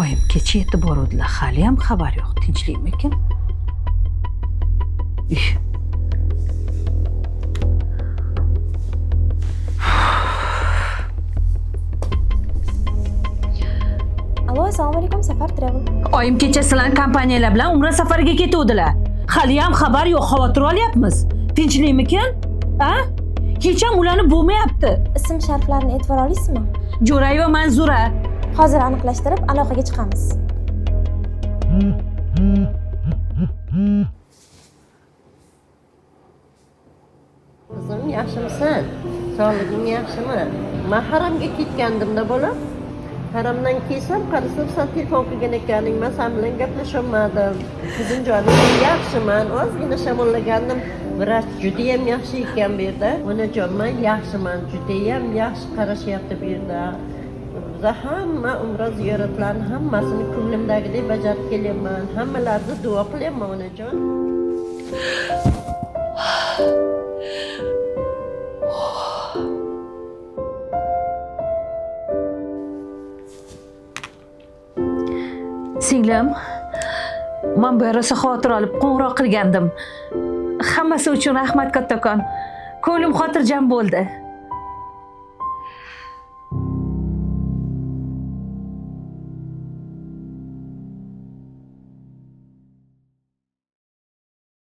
oyim kecha yetib boruvdilar, hali ham xabar yo'q. Tinchlikmikin? Alo, assalomu alaykum, Safar Travel. Oyim kecha sizlarning kompaniyalar bilan umra safariga ketuvdilar. Hali ham xabar yo'q, xavotir olyapmiz. Tinchlikmikin? Ha? Hech ham ularni bo'lmayapti. Ism shariflarini e'tibor olasizmi? Jo'rayeva Manzura. Hozir aniqlashtirib aloqaga chiqamiz. Qizim, yaxshimisan? Sog'lig'ing yaxshimi? Men haramga ketgandimda bolam. Haramdan kelsam, qarasam sen telefon qilgan ekaning, men sen bilan gaplasholmadim. Qizim jonim, yaxshiman, ozgina shamollagandim. Vrach juda ham yaxshi ekan bu yerda. Onajon, men yaxshiman, juda ham yaxshi qarashyapti bu yerda. Biza hamma umra ziyoratlarini hammasini ko'nglimdagidek bajarib kelyapman. Hammalarni duo qilyapman, onajon. Singlim, men bu rosa xavotir olib qo'ng'iroq qilgandim. Hammasi uchun rahmat kattakon. Ko'nglim xotirjam bo'ldi.